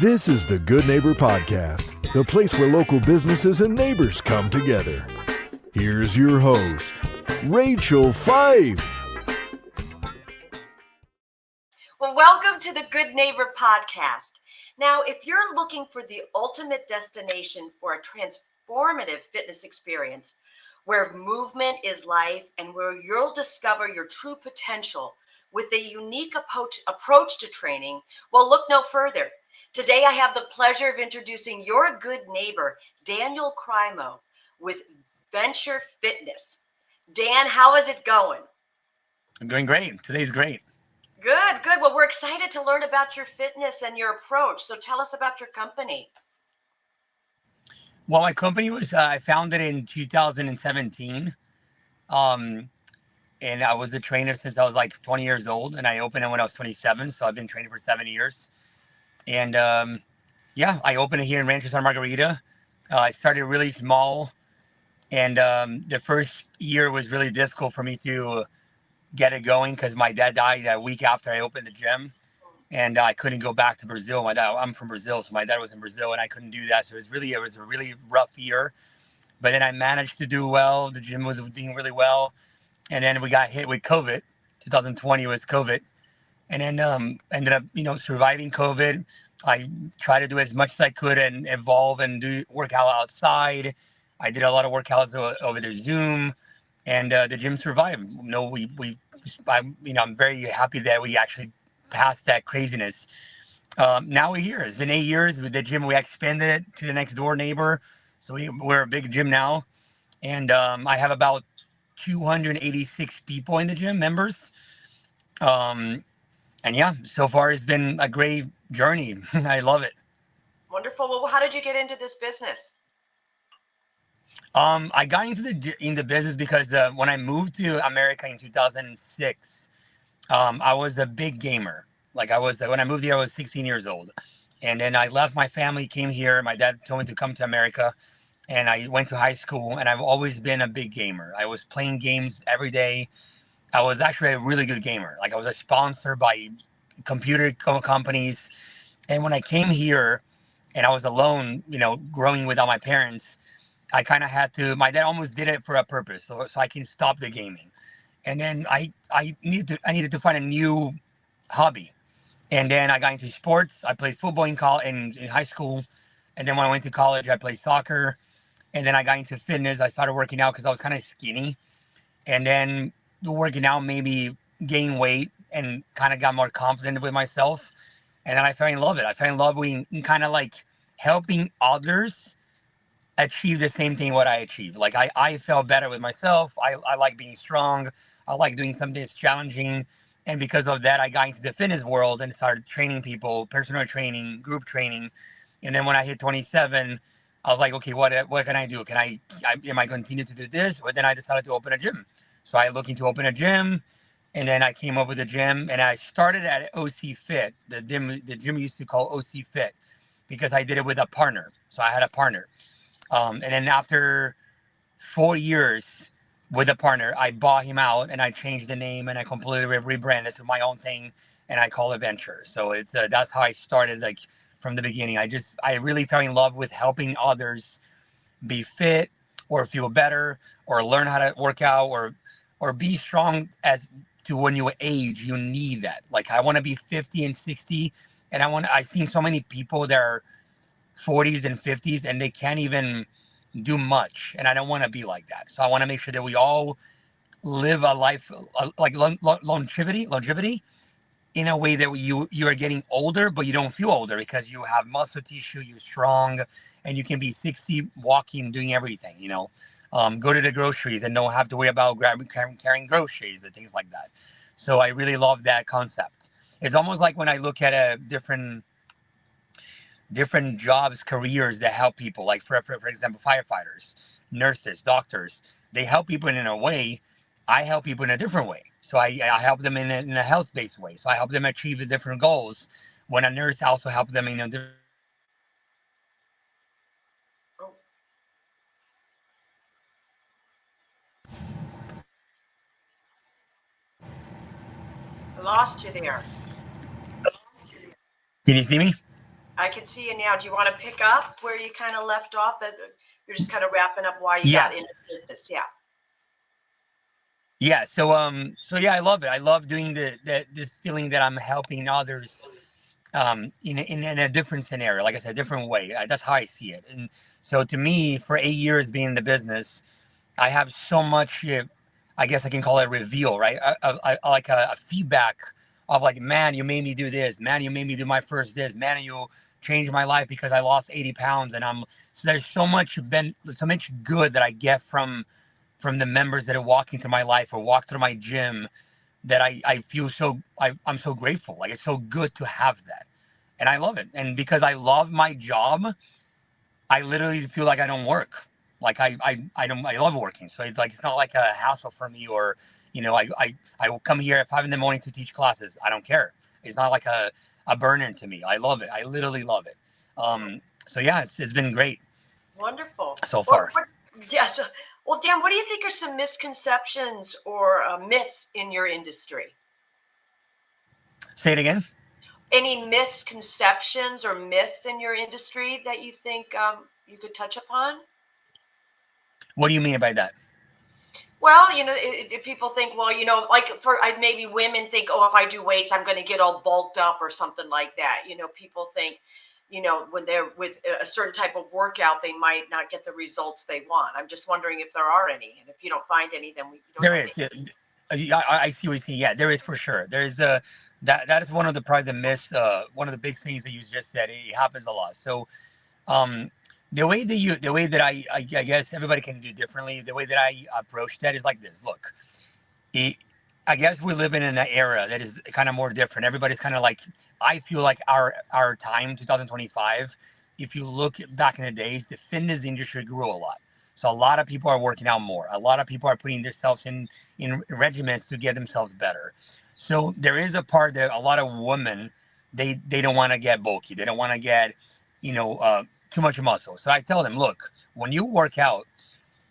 This is the Good Neighbor Podcast, the place where local businesses and neighbors come together. Here's your host, Rachel Fife. Well, welcome to the Good Neighbor Podcast. Now, if you're looking for the ultimate destination for a transformative fitness experience, where movement is life and where you'll discover your true potential with a unique approach to training, well, look no further. Today, I have the pleasure of introducing your good neighbor, Daniel Crimo, with VNTR Fitness. Dan, how is it going? I'm doing great. Today's great. Good, good. Well, we're excited to learn about your fitness and your approach. So tell us about your company. Well, my company was, I founded in 2017. And I was a trainer since I was like 20 years old, and I opened it when I was 27. So I've been training for 7 years. And yeah, I opened it here in Rancho Santa Margarita. I started really small, and the first year was really difficult for me to get it going because my dad died a week after I opened the gym. And I couldn't go back to Brazil. I'm from Brazil, so my dad was in Brazil, and I couldn't do that. So it was a really rough year. But then I managed to do well. The gym was doing really well, and then we got hit with COVID. 2020 was COVID, and then ended up surviving COVID. I tried to do as much as I could and evolve and do workout outside. I did a lot of workouts over the Zoom, and the gym survived. I'm very happy that we actually past that craziness. Now we're here. It's been 8 years with the gym. We expanded it to the next door neighbor. So we're a big gym now. And I have about 286 people in the gym, members. And yeah, so far it's been a great journey. I love it. Wonderful. Well, how did you get into this business? I got into business because when I moved to America in 2006, I was a big gamer. When I moved here, I was 16 years old. And then I left my family, came here. My dad told me to come to America, and I went to high school, and I've always been a big gamer. I was playing games every day. I was actually a really good gamer. Like, I was a sponsor by computer companies. And when I came here and I was alone, growing without my parents, I kind of had to, my dad almost did it for a purpose, so I can stop the gaming. And then I needed to find a new hobby. And then I got into sports. I played football in high school. And then when I went to college, I played soccer. And then I got into fitness. I started working out because I was kind of skinny. And then the working out made me gain weight and kind of got more confident with myself. And then I fell in love with it. I fell in love with kind of like helping others achieve the same thing what I achieved. Like I felt better with myself. I like being strong. I like doing something that's challenging. And because of that, I got into the fitness world and started training people, personal training, group training. And then when I hit 27, I was like, okay, what can I do? Am I continue to do this? But then I decided to open a gym. So I looking to open a gym, and then I came up with a gym, and I started at OC Fit. The gym used to call OC Fit because I did it with a partner. So I had a partner. And then after 4 years with a partner, I bought him out and I changed the name and I completely rebranded to my own thing, and I call it VNTR. So it's that's how I started, like, from the beginning. I really fell in love with helping others be fit or feel better or learn how to work out or be strong as to when you age. You need that. Like, I want to be 50 and 60, and I've seen so many people that are 40s and 50s and they can't even do much, and I don't want to be like that. So I want to make sure that we all live a life like longevity in a way that you are getting older, but you don't feel older because you have muscle tissue, you're strong, and you can be 60 walking, doing everything. Go to the groceries and don't have to worry about carrying groceries and things like that. So I really love that concept. It's almost like when I look at a different jobs, careers that help people, like for example, firefighters, nurses, doctors. They help people in a way. I help people in a different way. So I help them in a health-based way. So I help them achieve the different goals. When a nurse also help them in a different. I lost you there. Can you see me? I can see you now. Do you want to pick up where you kind of left off? That you're just kind of wrapping up why you Yeah. got into business. Yeah. Yeah. So yeah, I love it. I love doing this feeling that I'm helping others in a different scenario, like I said, a different way. That's how I see it. And so to me, for 8 years being in the business, I have so much, I guess I can call it a reveal, right? Like a feedback of like, man, you made me do this. Man, you made me do my first this. Man, you changed my life because I lost 80 pounds. And so there's so much good that I get from the members that are walking through my life or walk through my gym that I feel I'm so grateful. Like, it's so good to have that. And I love it. And because I love my job, I literally feel like I don't work. Like I love working. So it's not like a hassle for me, or, I will come here at 5 a.m. to teach classes. I don't care. It's not like a burden to me. I love it. I literally love it. So yeah, it's been great Wonderful. so far. Yeah. Well, Dan, what do you think are some misconceptions or myths in your industry? Say it again. Any misconceptions or myths in your industry that you think you could touch upon? What do you mean by that? Well, if people think, well, like maybe women think, oh, if I do weights, I'm going to get all bulked up or something like that. People think, when they're with a certain type of workout, they might not get the results they want. I'm just wondering if there are any, and if you don't find any, then we don't There have is. to. I see what you're saying. Yeah, there is for sure. There is that is one of the probably the myths. One of the big things that you just said. It happens a lot. So um, the way that I guess everybody can do differently. The way that I approach that is like this. Look, it, I guess we're living in an era that is kind of more different. Everybody's kind of like, I feel like our time, 2025. If you look back in the days, the fitness industry grew a lot. So a lot of people are working out more. A lot of people are putting themselves in regimens to get themselves better. So there is a part that a lot of women, they don't want to get bulky. They don't want to get, too much muscle. So I tell them, look, when you work out,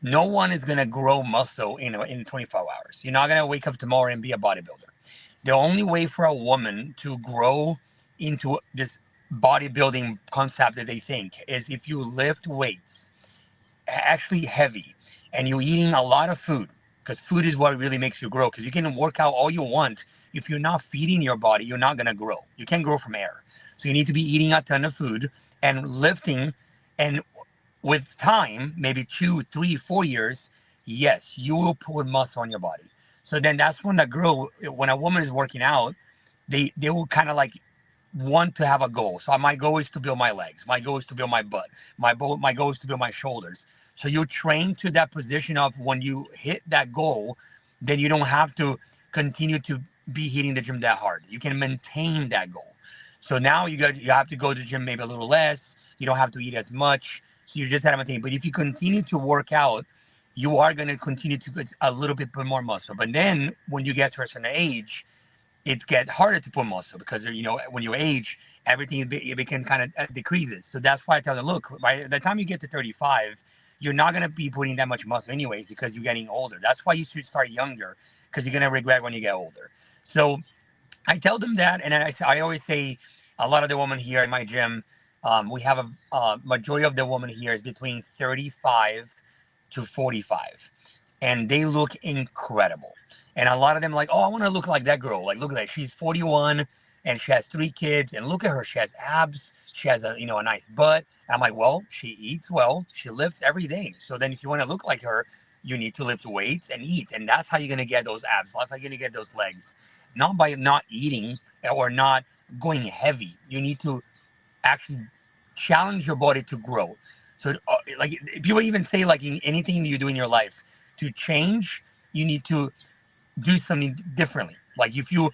no one is going to grow muscle in 24 hours. You're not going to wake up tomorrow and be a bodybuilder. The only way for a woman to grow into this bodybuilding concept that they think is if you lift weights, actually heavy, and you're eating a lot of food, because food is what really makes you grow. Because you can work out all you want. If you're not feeding your body, you're not going to grow. You can't grow from air. So you need to be eating a ton of food and lifting. And with time, maybe 2, 3, 4 years, yes, you will put muscle on your body. So then that's when when a woman is working out, they will kind of like want to have a goal. So my goal is to build my legs. My goal is to build my butt. My goal is to build my shoulders. So you train to that position of when you hit that goal, then you don't have to continue to be hitting the gym that hard. You can maintain that goal. So now you have to go to the gym maybe a little less. You don't have to eat as much. So you just have to maintain. But if you continue to work out, you are going to continue to get a little bit more muscle. But then when you get to a certain age, it gets harder to put muscle because when you age, everything it became kind of decreases. So that's why I tell them, look, by the time you get to 35, you're not going to be putting that much muscle anyways because you're getting older. That's why you should start younger, because you're going to regret when you get older. So I tell them that, and I always say, a lot of the women here in my gym, we have a majority of the women here is between 35 to 45, and they look incredible. And a lot of them like, oh, I want to look like that girl. Like, look at that, she's 41 and she has 3 kids, and look at her, she has abs, she has a nice butt. And I'm like, well, she eats well, she lifts every day. So then if you want to look like her, you need to lift weights and eat, and that's how you're going to get those abs. That's how you're going to get those legs, not by not eating or not going heavy. You need to actually challenge your body to grow. So, like people even say, like in anything that you do in your life, to change, you need to do something differently. Like if you're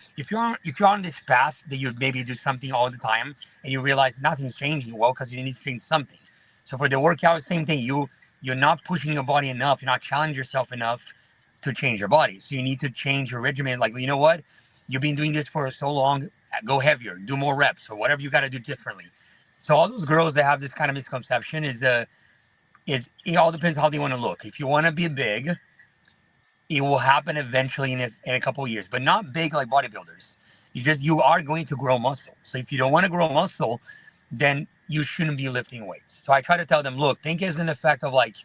on this path that you maybe do something all the time and you realize nothing's changing, well, because you need to change something. So for the workout, same thing. You're not pushing your body enough. You're not challenging yourself enough to change your body. So you need to change your regimen. Like, you know what? You've been doing this for so long. Go heavier. Do more reps or whatever you got to do differently. So all those girls that have this kind of misconception is it all depends how they want to look. If you want to be big, it will happen eventually in a couple of years, but not big like bodybuilders. You are going to grow muscle. So if you don't want to grow muscle, then you shouldn't be lifting weights. So I try to tell them, look, think as an effect of like,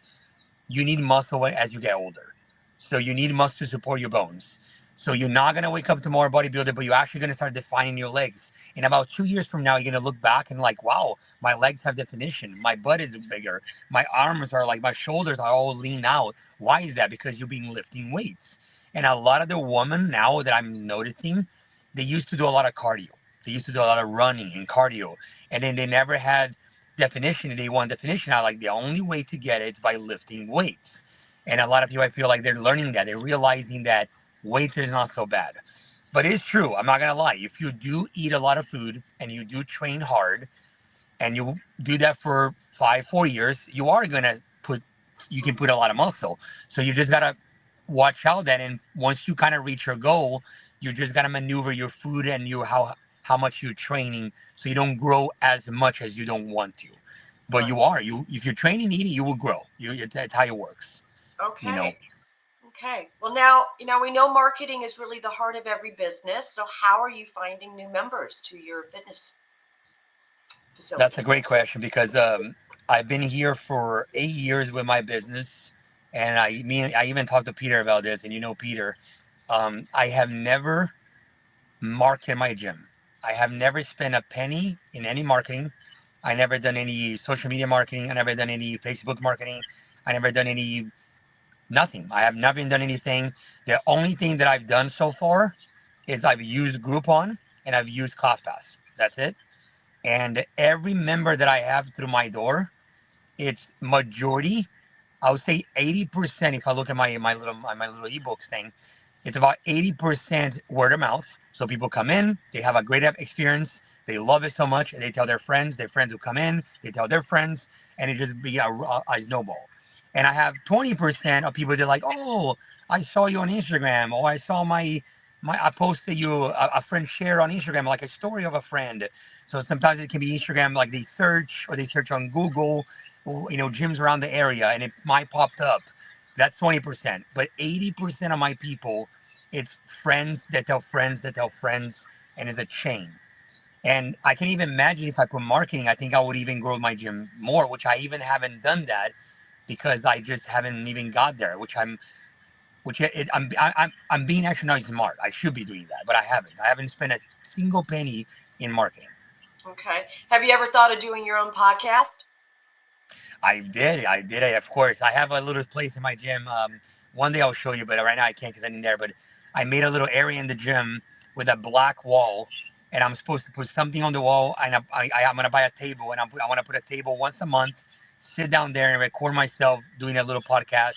you need muscle as you get older. So you need muscle to support your bones. So you're not going to wake up tomorrow bodybuilder, but you're actually going to start defining your legs. In about 2 years from now, you're going to look back and like, wow, my legs have definition. My butt is bigger. My arms are like, my shoulders are all lean out. Why is that? Because you've been lifting weights. And a lot of the women now that I'm noticing, they used to do a lot of cardio. They used to do a lot of running and cardio. And then they never had definition. They want definition. I like the only way to get it is by lifting weights. And a lot of people, I feel like they're learning that. They're realizing that weight is not so bad. But it's true. I'm not going to lie. If you do eat a lot of food and you do train hard and you do that for 4 years, you are going to you can put a lot of muscle. So you just got to watch out then. And once you kind of reach your goal, you just got to maneuver your food and how much you're training so you don't grow as much as you don't want to. But if you're training and eating, you will grow. It's how it works. Okay. You know. Okay. Well, now we know marketing is really the heart of every business. So how are you finding new members to your fitness facility? That's a great question because I've been here for 8 years with my business, and I even talked to Peter about this, and Peter, I have never marketed my gym. I have never spent a penny in any marketing. I never done any social media marketing. I never done any Facebook marketing. I never done any nothing. I have never done anything. The only thing that I've done so far is I've used Groupon and I've used ClassPass. That's it. And every member that I have through my door, it's majority, I would say 80%. If I look at my little ebooks thing, it's about 80% word of mouth. So people come in, they have a great experience, they love it so much, and they tell their friends who come in, they tell their friends, and it just be a snowball. And I have 20% of people that are like, oh, I saw you on Instagram, or I saw I posted you a friend shared on Instagram, like a story of a friend. So sometimes it can be Instagram, like they search on Google, gyms around the area, and it might popped up. That's 20%. But 80% of my people, it's friends that tell friends that tell friends, and it's a chain. And I can even imagine if I put marketing, I think I would even grow my gym more, which I even haven't done that because I just haven't even got there, I'm being actually not smart. I should be doing that, but I haven't. I haven't spent a single penny in marketing. Okay. Have you ever thought of doing your own podcast? I did. Of course. I have a little place in my gym. One day I'll show you, but right now I can't because I'm in there. But I made a little area in the gym with a black wall, and I'm supposed to put something on the wall. And I'm gonna buy a table, and I want to put a table once a month, sit down there and record myself doing a little podcast.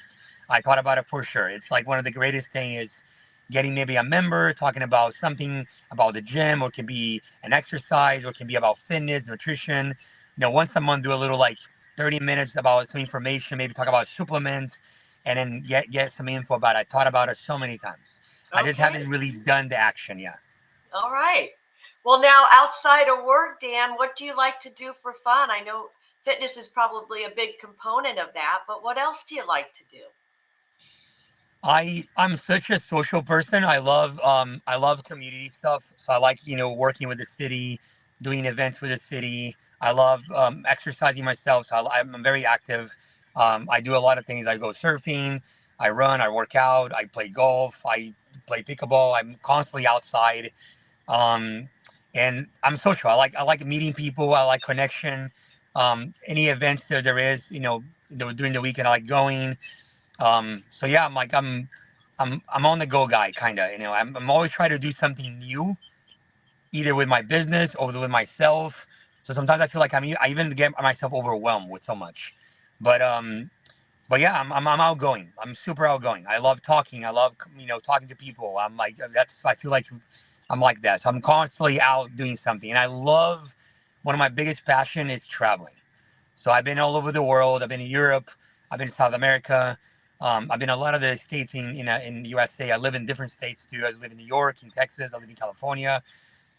I thought about it for sure. It's like one of the greatest things is getting maybe a member talking about something about the gym, or it can be an exercise, or it can be about fitness, nutrition. Once a month, do a little like 30 minutes about some information, maybe talk about supplement, and then get some info about it. I thought about it so many times. I just haven't really done the action yet. All right. Well, now outside of work, Dan, what do you like to do for fun? I know fitness is probably a big component of that, but what else do you like to do? I'm such a social person. I love community stuff. So I like working with the city, doing events with the city. I love exercising myself. So I'm very active. I do a lot of things. I go surfing. I run. I work out. I play golf. I play pickleball. I'm constantly outside. Um, and I'm social. I like meeting people. I like connection. Any events that there is, during the weekend, I like going. So yeah, I'm on the go guy, kind of. I'm always trying to do something new, either with my business or with myself. So sometimes I feel like I even get myself overwhelmed with so much. But yeah, I'm outgoing. I'm super outgoing. I love talking. I love talking to people. I feel like I'm like that. So I'm constantly out doing something, and I love. One of my biggest passion is traveling. So I've been all over the world. I've been in Europe. I've been in South America. I've been in a lot of the states in USA. I live in different states too. I live in New York, in Texas. I live in California.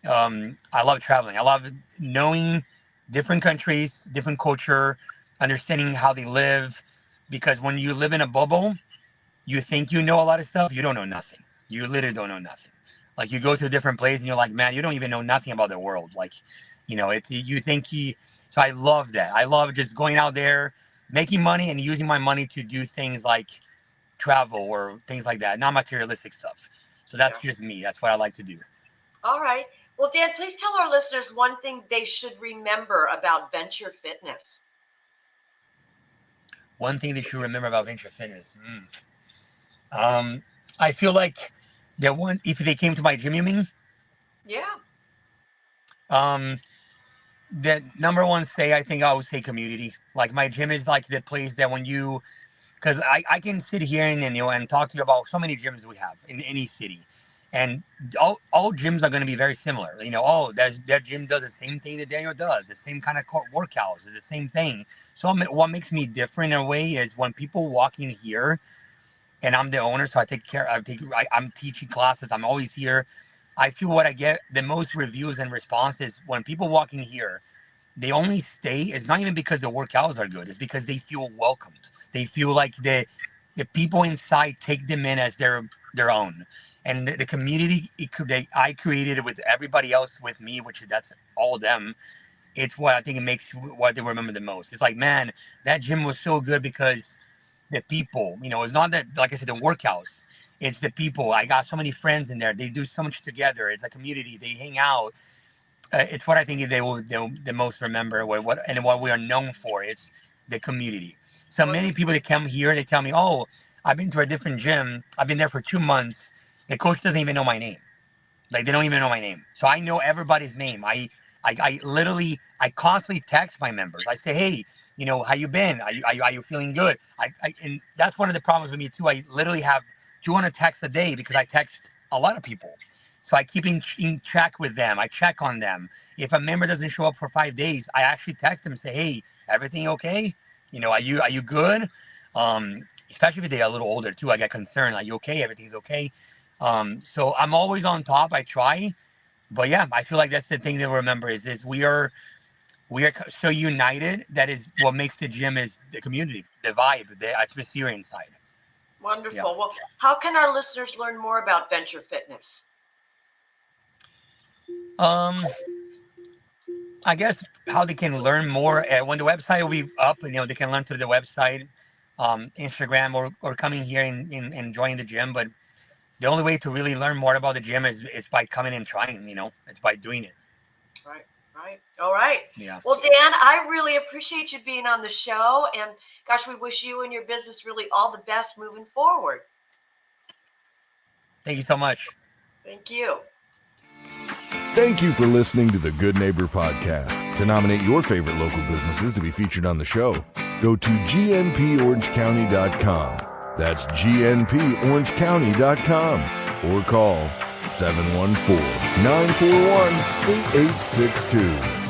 I love traveling. I love knowing different countries, different culture, understanding how they live. Because when you live in a bubble, you think you know a lot of stuff. You don't know nothing. You literally don't know nothing. Like you go to a different place and you're like, man, you don't even know nothing about the world. Like, so I love that. I love just going out there, making money and using my money to do things like travel or things like that, not materialistic stuff. So that's just me. That's what I like to do. All right. Well, Dan, please tell our listeners one thing they should remember about Venture Fitness. One thing they should remember about Venture Fitness. I feel like if they came to my gym, you mean? Yeah. The number one I think I would say community. Like my gym is like the place that because I can sit here and talk to you about so many gyms we have in any city, and all gyms are going to be very similar. That gym does the same thing that Daniel does, the same kind of workouts, it's the same thing. So what makes me different in a way is when people walk in here, and I'm the owner, so I'm teaching classes, I'm always here. I feel what I get the most reviews and responses when people walk in here, they only stay. It's not even because the workouts are good. It's because they feel welcomed. They feel like the people inside take them in as their own. And the community I created with everybody else with me, which that's all of them. It's what I think it makes what they remember the most. It's like, man, that gym was so good because the people, it's not that, like I said, the workouts. It's the people. I got so many friends in there. They do so much together. It's a community. They hang out. It's what I think they'll the most remember. What we are known for. It's the community. So many people that come here, they tell me, "Oh, I've been to a different gym. I've been there for 2 months. The coach doesn't even know my name. Like they don't even know my name. So I know everybody's name. I literally constantly text my members. I say, hey, how you been? Are you feeling good? And that's one of the problems with me too. I literally have 200 texts a day because I text a lot of people. So I keep in check with them. I check on them. If a member doesn't show up for 5 days, I actually text them and say, hey, everything okay? Are you good? Especially if they're a little older too, I get concerned. Are you okay? Everything's okay. So I'm always on top. I try. But yeah, I feel like that's the thing to remember is we are so united. That is what makes the gym is the community, the vibe, the atmosphere inside. Wonderful. Yeah. Well, how can our listeners learn more about Venture Fitness? I guess how they can learn more when the website will be up, they can learn through the website, Instagram or coming here and joining the gym. But the only way to really learn more about the gym is by coming and trying, it's by doing it. Right. All right. Yeah. Well, Dan, I really appreciate you being on the show. And gosh, we wish you and your business really all the best moving forward. Thank you so much. Thank you. Thank you for listening to the Good Neighbor Podcast. To nominate your favorite local businesses to be featured on the show, go to gnporangecounty.com. That's gnporangecounty.com or call 714-941-8862.